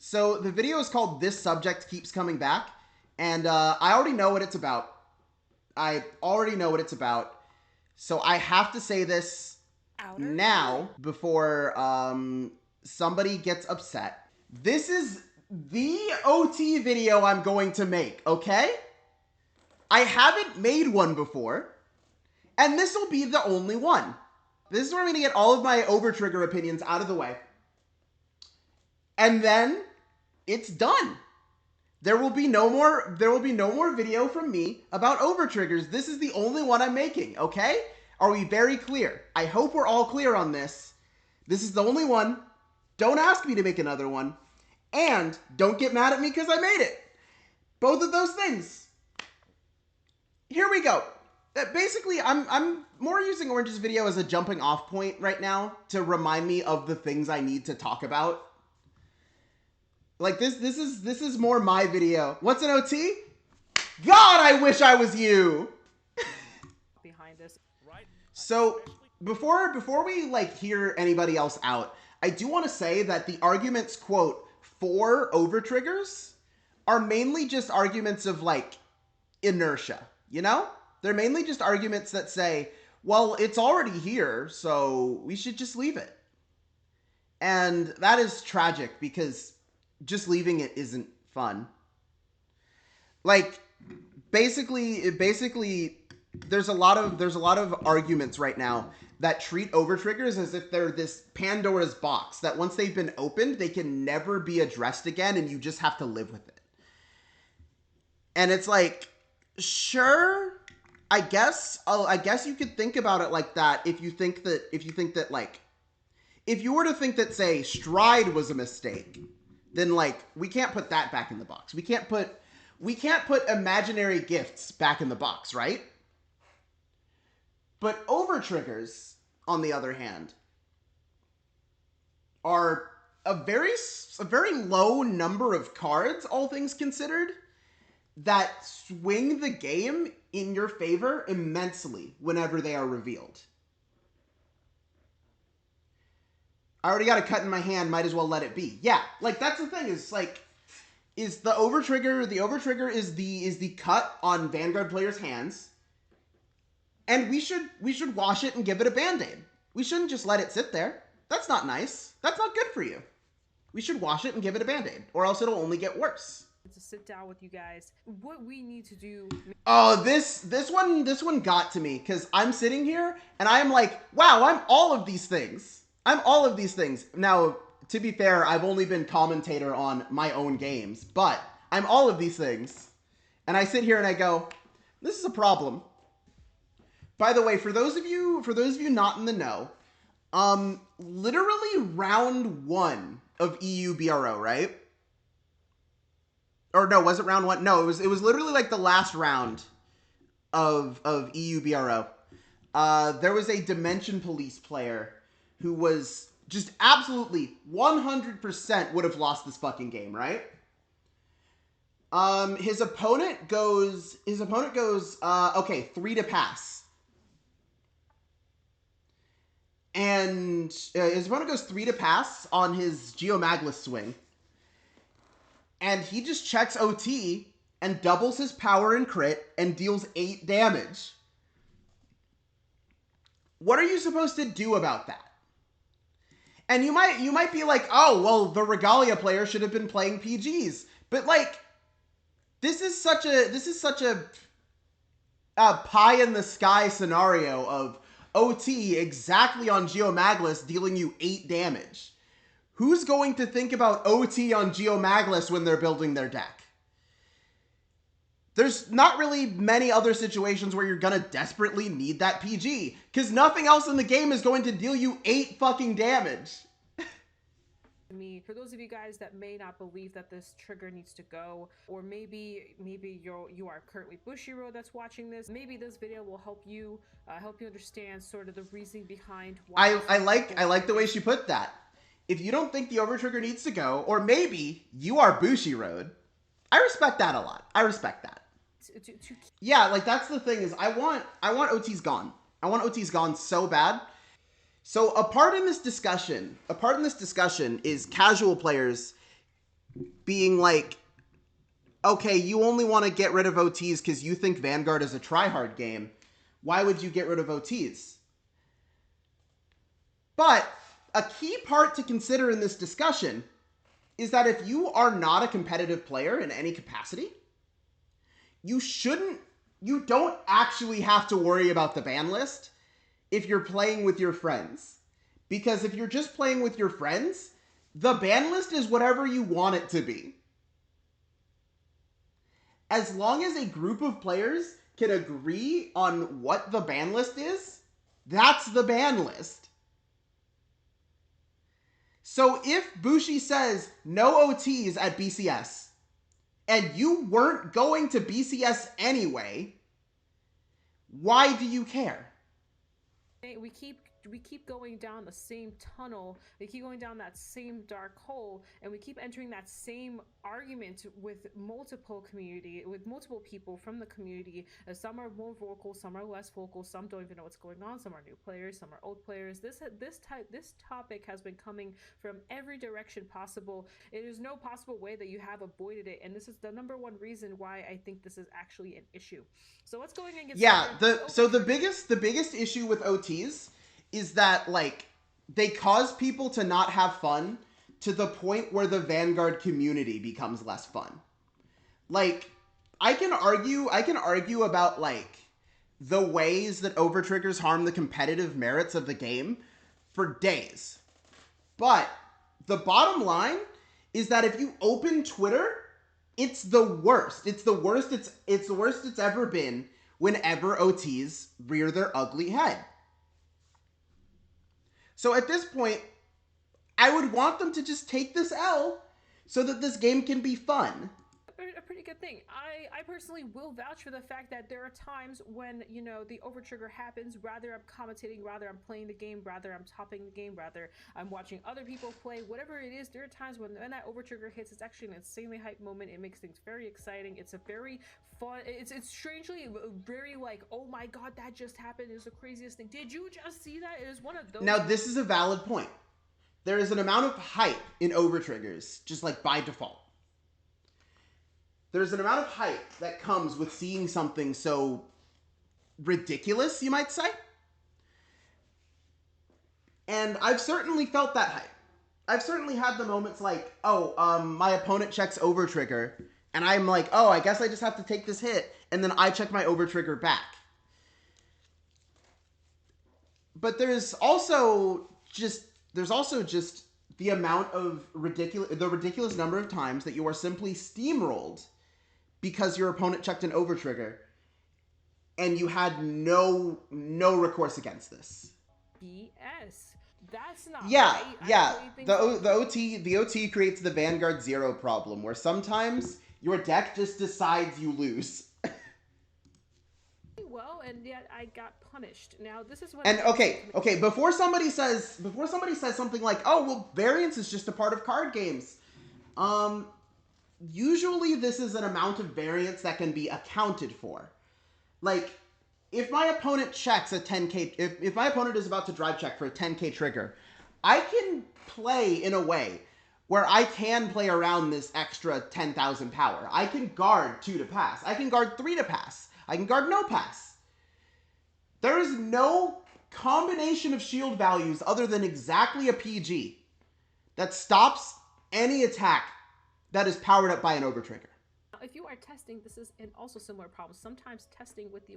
So the video is called This Subject Keeps Coming Back, and I already know what it's about. So I have to say this now before somebody gets upset. This is the OT video I'm going to make, okay? I haven't made one before, and this will be the only one. This is where I'm going to get all of my overtrigger opinions out of the way. And then it's done. There will be no more video from me about overtriggers. This is the only one I'm making, okay? Are we very clear? I hope we're all clear on this. This is the only one. Don't ask me to make another one. And don't get mad at me because I made it. Both of those things. Here we go. Basically, I'm more using Orange's video as a jumping off point right now to remind me of the things I need to talk about. Like this is more my video. What's an OT? God, I wish I was you. Behind this. So before we like hear anybody else out, I do want to say that the arguments, quote, for overtriggers are mainly just arguments of like inertia, you know? They're mainly just arguments that say, well, it's already here, so we should just leave it. And that is tragic because just leaving it isn't fun. Like basically there's a lot of arguments right now that treat overtriggers as if they're this Pandora's box that once they've been opened, they can never be addressed again and you just have to live with it. And it's like, sure, I guess you could think about it like that if you think that like if you were to think that, say, Stride was a mistake, then like we can't put that back in the box. We can't put imaginary gifts back in the box, right? But overtriggers, on the other hand, are a very low number of cards, all things considered, that swing the game in your favor immensely whenever they are revealed. I already got a cut in my hand, might as well let it be. Yeah, like that's the thing, is like, is the overtrigger is the cut on Vanguard players' hands, and we should wash it and give it a band-aid. We shouldn't just let it sit there. That's not nice. That's not good for you. We should wash it and give it a band-aid, or else it'll only get worse. To sit down with you guys, what we need to do. Oh, this one got to me because I'm sitting here and I'm like, wow, I'm all of these things. Now, to be fair, I've only been commentator on my own games, but I'm all of these things. And I sit here and I go, this is a problem. By the way, for those of you not in the know, literally round 1 of EUBRO, right? Or no, was it round 1? No, it was literally like the last round of EUBRO. There was a Dimension Police player who was just absolutely 100% would have lost this fucking game, right? His opponent goes, okay, 3 to pass. And his opponent goes 3 to pass on his Geomaglis swing. And he just checks OT and doubles his power and crit and deals 8 damage. What are you supposed to do about that? And you might be like, oh, well, the Regalia player should have been playing PGs. But like, this is such a pie in the sky scenario of OT exactly on Geomaglis dealing you 8 damage. Who's going to think about OT on Geomaglis when they're building their deck? There's not really many other situations where you're gonna desperately need that PG, because nothing else in the game is going to deal you 8 fucking damage. For those of you guys that may not believe that this trigger needs to go, or maybe you are currently Bushiroad that's watching this, maybe this video will help you understand sort of the reasoning behind why. I like the way she put that. If you don't think the overtrigger needs to go, or maybe you are Bushiroad, I respect that a lot. I respect that. Yeah, like that's the thing, is I want OTs gone. I want OTs gone so bad. So a part in this discussion is casual players being like, okay, you only want to get rid of OTs because you think Vanguard is a tryhard game. Why would you get rid of OTs? But a key part to consider in this discussion is that if you are not a competitive player in any capacity, you don't actually have to worry about the ban list if you're playing with your friends. Because if you're just playing with your friends, the ban list is whatever you want it to be. As long as a group of players can agree on what the ban list is, that's the ban list. So if Bushi says no OTs at BCS, and you weren't going to BCS anyway, why do you care? We keep going down the same tunnel. We keep going down that same dark hole, and we keep entering that same argument with multiple people from the community. Some are more vocal, some are less vocal, some don't even know what's going on, some are new players, some are old players. This topic has been coming from every direction possible. There's no possible way that you have avoided it, and this is the number one reason why I think this is actually an issue. So what's going against? Yeah, the biggest issue with OTs is that, like, they cause people to not have fun to the point where the Vanguard community becomes less fun. Like, I can argue about, like, the ways that overtriggers harm the competitive merits of the game for days. But the bottom line is that if you open Twitter, it's the worst. It's the worst it's ever been whenever OTs rear their ugly head. So at this point, I would want them to just take this L so that this game can be fun. A pretty good thing. I personally will vouch for the fact that there are times when, you know, the overtrigger happens, rather I'm commentating, rather I'm playing the game, rather I'm topping the game, rather I'm watching other people play, whatever it is, there are times when that overtrigger hits, it's actually an insanely hype moment. It makes things very exciting. It's a very fun, it's strangely very like, oh my god, that just happened. It was the craziest thing. Did you just see that? It was one of those. Now, this is a valid point. There is an amount of hype in overtriggers, just like by default. There's an amount of hype that comes with seeing something so ridiculous, you might say. And I've certainly felt that hype. I've certainly had the moments like, my opponent checks overtrigger, and I'm like, oh, I guess I just have to take this hit, and then I check my overtrigger back. But there's also just the amount of ridiculous number of times that you are simply steamrolled because your opponent checked an overtrigger, and you had no recourse against this. BS. That's not yeah, right. Yeah. The OT creates the Vanguard 0 problem, where sometimes your deck just decides you lose. Well, and yet I got punished. Now this is what. And okay. Before somebody says something like, "Oh, well, variance is just a part of card games," usually this is an amount of variance that can be accounted for. Like, if my opponent checks a 10k, if my opponent is about to drive check for a 10k trigger, I can play in a way where I can play around this extra 10,000 power. I can guard 2 to pass. I can guard 3 to pass. I can guard no pass. There is no combination of shield values other than exactly a PG that stops any attack that is powered up by an overtrigger. If you are testing, this is an also similar problem. Sometimes testing with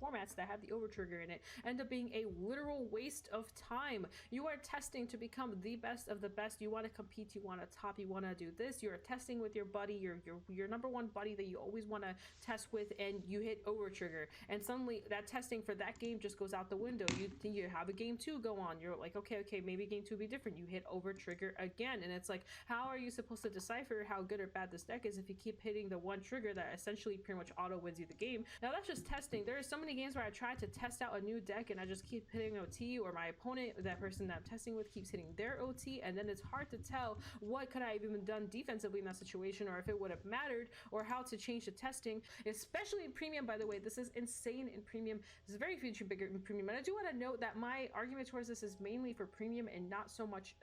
formats that have the overtrigger in it end up being a literal waste of time. You are testing to become the best of the best. You want to compete, you want to top, you want to do this. You're testing with your buddy, your number one buddy that you always want to test with, and you hit overtrigger, and suddenly that testing for that game just goes out the window. You have a game 2 go on. You're like, okay, maybe game 2 will be different. You hit overtrigger again, and it's like, how are you supposed to decipher how good or bad this deck is if you keep hitting the one trigger that essentially pretty much auto wins you the game. Now that's just testing. There are so many games where I try to test out a new deck and I just keep hitting OT, or my opponent, that person that I'm testing with, keeps hitting their OT, and then it's hard to tell what could I have even done defensively in that situation, or if it would have mattered, or how to change the testing, especially in premium. By the way, this is insane in premium. This is very feature bigger in premium, and I do want to note that my argument towards this is mainly for premium and not so much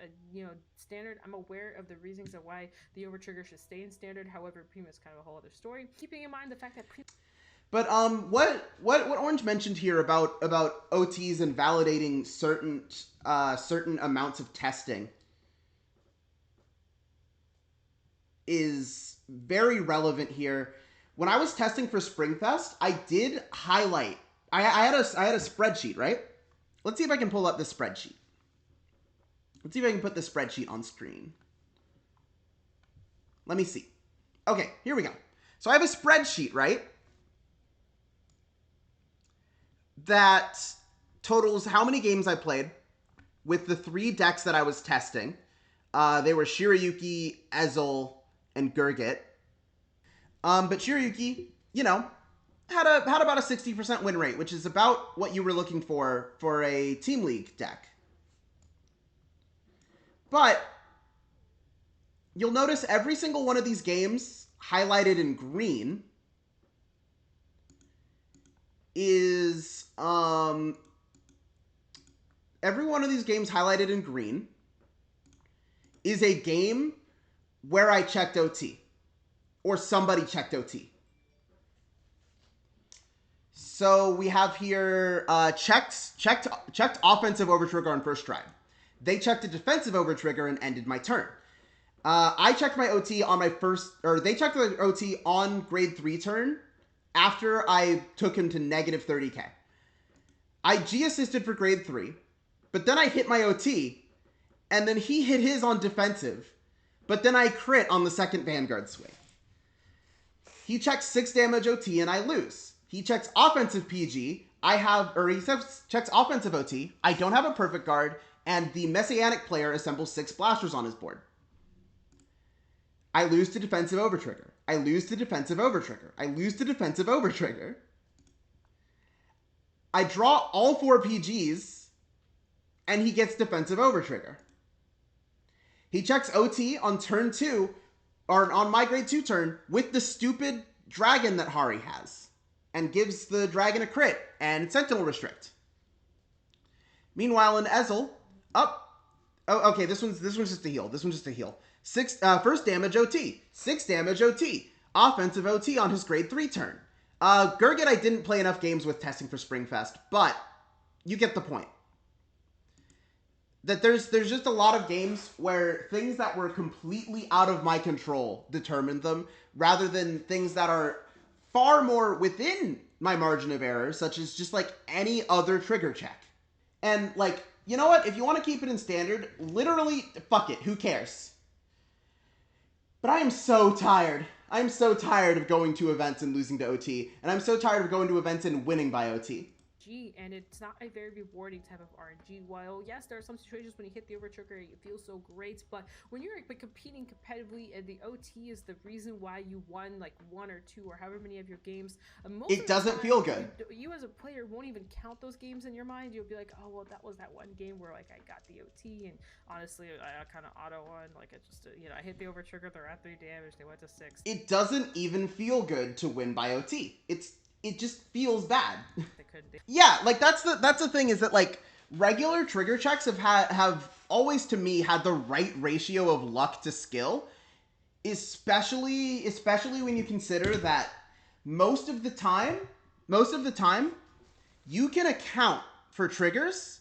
standard. I'm aware of the reasons of why the overtrigger should stay in standard. However, premium is kind of a whole other story. Keeping in mind the fact that But what Orange mentioned here about OTs and validating certain amounts of testing is very relevant here. When I was testing for Springfest, I did highlight. I had a spreadsheet, right? Let's see if I can pull up this spreadsheet. Let's see if I can put this spreadsheet on screen. Let me see. Okay, here we go. So I have a spreadsheet, right? That totals how many games I played with the 3 decks that I was testing. They were Shirayuki, Ezel, and Gurgit. But Shirayuki, had about a 60% win rate, which is about what you were looking for a Team League deck. But you'll notice every single one of these games highlighted in green is every one of these games highlighted in green is a game where I checked OT or somebody checked OT. So we have here checked offensive overtrigger on first drive. They checked a defensive overtrigger and ended my turn. I checked my OT on my first, or they checked the OT on grade 3 turn after I took him to negative 30k. I G assisted for grade 3, but then I hit my OT, and then he hit his on defensive, but then I crit on the second Vanguard swing. He checks 6 damage OT and I lose. He checks offensive PG. He checks offensive OT. I don't have a perfect guard, and the Messianic player assembles 6 blasters on his board. I lose to defensive overtrigger. I lose to defensive overtrigger. I lose to defensive overtrigger. I draw all 4 PGs, and he gets defensive overtrigger. He checks OT on turn 2, or on my grade 2 turn, with the stupid dragon that Hari has, and gives the dragon a crit and sentinel restrict. Meanwhile, in Ezel, okay, this one's just a heal. This one's just a heal. First damage OT, 6 damage OT, offensive OT on his grade 3 turn. Gurgit I didn't play enough games with testing for Springfest, but you get the point. That there's just a lot of games where things that were completely out of my control determined them, rather than things that are far more within my margin of error, such as just like any other trigger check. And like, you know what? If you want to keep it in standard, literally, fuck it. Who cares? But I am so tired. I'm so tired of going to events and losing to OT. And I'm so tired of going to events and winning by OT. And it's not a very rewarding type of RNG. While yes, there are some situations when you hit the overtrigger, it feels so great, but when you're competing competitively and the OT is the reason why you won like 1 or 2 or however many of your games, it doesn't feel good. You as a player won't even count those games in your mind. You'll be like, oh well, that was that one game where like I got the OT, and honestly I kind of auto won. Like it just I hit the overtrigger, they're at 3 damage, they went to 6. It doesn't even feel good to win by OT. It just feels bad. Yeah, like that's the thing, is that like regular trigger checks have always to me had the right ratio of luck to skill, especially when you consider that most of the time you can account for triggers.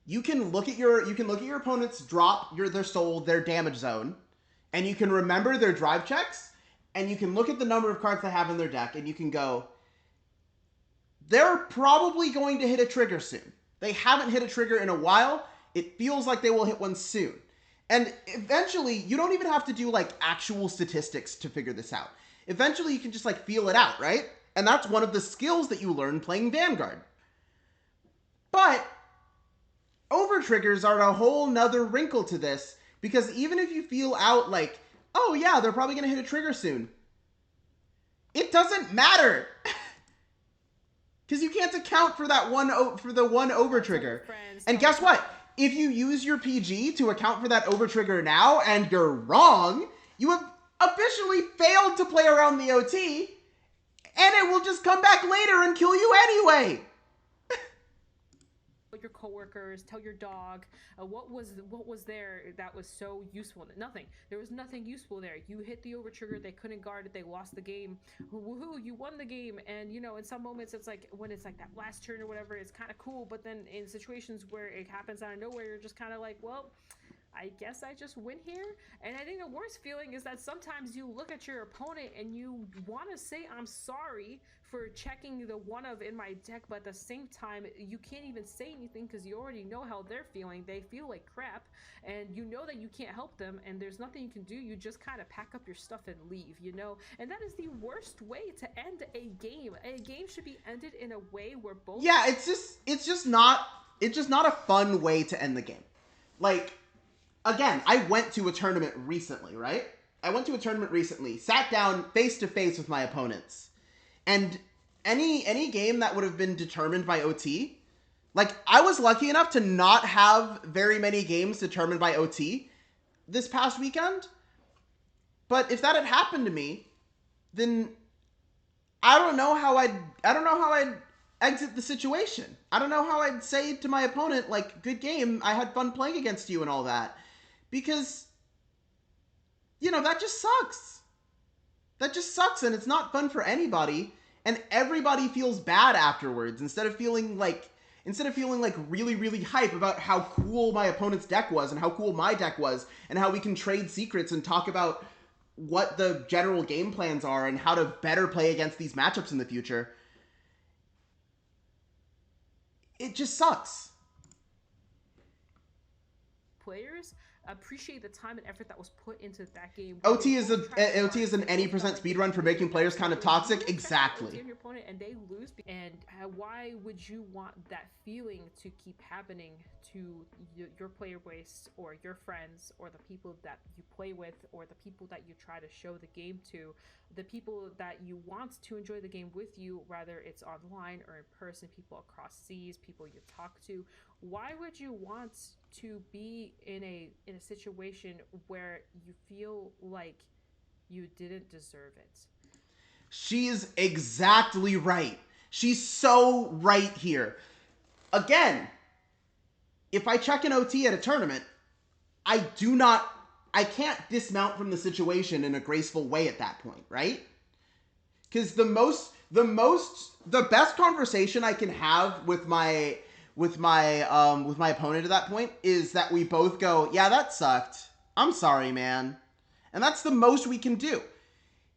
You can look at your opponent's drop, their damage zone, and you can remember their drive checks, and you can look at the number of cards they have in their deck, and you can go, they're probably going to hit a trigger soon. They haven't hit a trigger in a while. It feels like they will hit one soon. And eventually, you don't even have to do like actual statistics to figure this out. Eventually, you can just like feel it out, right? And that's one of the skills that you learn playing Vanguard. But overtriggers are a whole nother wrinkle to this, because even if you feel out like, oh yeah, they're probably going to hit a trigger soon, It doesn't matter. Because you can't account for that one overtrigger. And guess what? If you use your PG to account for that overtrigger now and you're wrong, you have officially failed to play around the OT, and it will just come back later and kill you anyway. Your coworkers, tell your dog, what was there that was so useful? Nothing. There was nothing useful there. You hit the overtrigger, they couldn't guard it, they lost the game. Woohoo, you won the game. And you know, in some moments it's like when it's like that last turn or whatever, it's kind of cool, but then in situations where it happens out of nowhere, you're just kind of like, well, I guess I just win here. And I think the worst feeling is that sometimes you look at your opponent and you want to say I'm sorry for checking the one of in my deck, but at the same time you can't even say anything because you already know how they're feeling. They feel like crap, and you know that you can't help them, and there's nothing you can do. You just kind of pack up your stuff and leave, you know. And that is the worst way to end a game. A game should be ended in a way where both it's just not a fun way to end the game. Like, again, I went to a tournament recently, right? Sat down face to face with my opponents. And any game that would have been determined by OT, like, I was lucky enough to not have very many games determined by OT this past weekend. But if that had happened to me, then I don't know how I'd exit the situation. I don't know how I'd say to my opponent, like, good game, I had fun playing against you and all that. Because, you know, that just sucks. And it's not fun for anybody, and everybody feels bad afterwards instead of feeling like really, really hype about how cool my opponent's deck was and how cool my deck was and how we can trade secrets and talk about what the general game plans are and how to better play against these matchups in the future. It just sucks. Players appreciate the time and effort that was put into that game. OT is an any percent speedrun for making players kind of toxic. Exactly. Your opponent and they lose. And why would you want that feeling to keep happening to your player base or your friends or the people that you play with or the people that you try to show the game to, the people that you want to enjoy the game with you, whether it's online or in person, people across seas, people you talk to? Why would you want to be in a situation where you feel like you didn't deserve it? She's exactly right. She's so right here. Again, if I check an OT at a tournament, I can't dismount from the situation in a graceful way at that point, right? Because the best conversation I can have with my opponent at that point is that we both go, yeah, that sucked. I'm sorry, man. And that's the most we can do.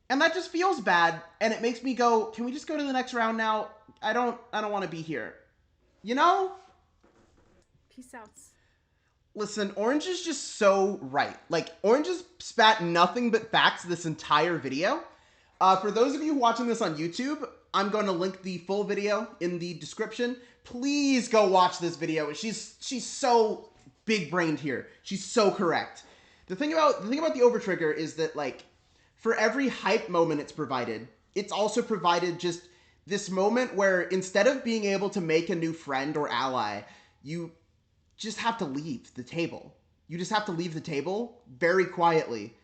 And that just feels bad, and it makes me go, can we just go to the next round now? I don't want to be here. You know? Peace out. Listen, Orange is just so right. Like, Orange has spat nothing but facts this entire video. For those of you watching this on YouTube, I'm going to link the full video in the description. Please go watch this video. She's so big-brained here. She's so correct. The thing about the overtrigger is that, like, for every hype moment it's provided, it's also provided just this moment where instead of being able to make a new friend or ally, you just have to leave the table. You just have to leave the table very quietly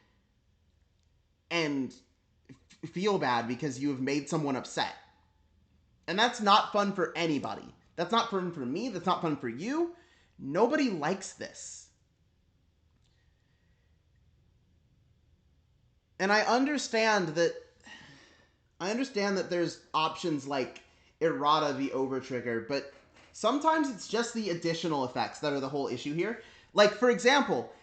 and feel bad because you have made someone upset. And that's not fun for anybody. That's not fun for me. That's not fun for you. Nobody likes this. And I understand that there's options like errata the overtrigger, but sometimes it's just the additional effects that are the whole issue here. Like, for example,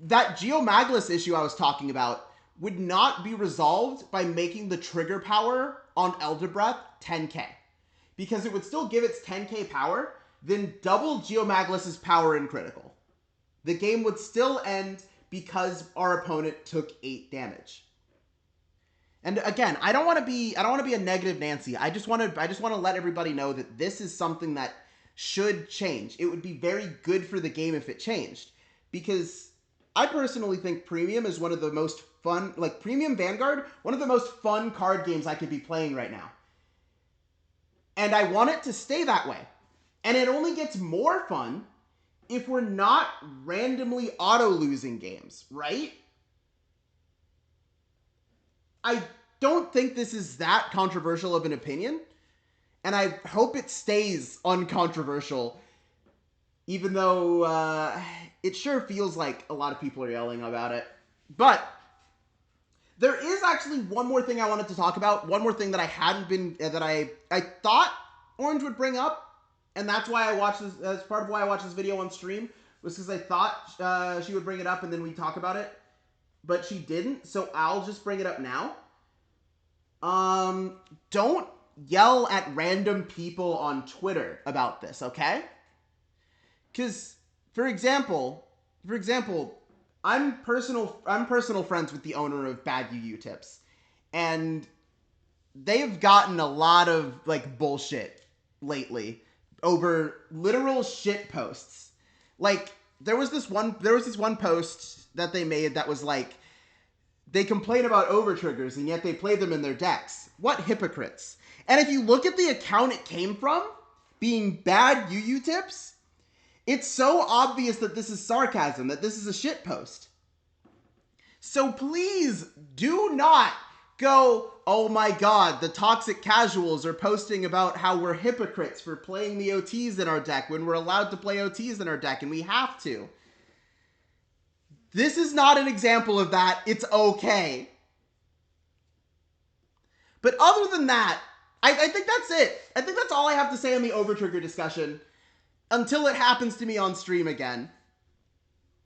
that Geomaglis issue I was talking about would not be resolved by making the trigger power on Elder Breath 10k. Because it would still give its 10k power, then double Geomaglis' power in critical. The game would still end because our opponent took 8 damage. And again, I don't want to be a negative Nancy. I just want to let everybody know that this is something that should change. It would be very good for the game if it changed, because I personally think Premium is one of the most fun, like Premium Vanguard, one of the most fun card games I could be playing right now. And I want it to stay that way. And it only gets more fun if we're not randomly auto-losing games, right? I don't think this is that controversial of an opinion, and I hope it stays uncontroversial, even though it sure feels like a lot of people are yelling about it. But there is actually one more thing I wanted to talk about, one more thing that I hadn't been, that I thought Orange would bring up, and that's why I watched this, as part of why I watched this video on stream, was because I thought she would bring it up and then we'd talk about it. But she didn't, so I'll just bring it up now. Don't yell at random people on Twitter about this, okay? Because, for example, I'm personal friends with the owner of Bad UU Tips, and they've gotten a lot of like bullshit lately over literal shit posts. Like there was this one post that they made that was like, they complain about overtriggers and yet they play them in their decks. What hypocrites. And if you look at the account it came from, being Bad UU Tips, it's so obvious that this is sarcasm, that this is a shit post. So please do not go, oh my god, the toxic casuals are posting about how we're hypocrites for playing the OTs in our deck when we're allowed to play OTs in our deck and we have to. This is not an example of that. It's okay. But other than that, I think that's it. I think that's all I have to say on the overtrigger discussion until it happens to me on stream again.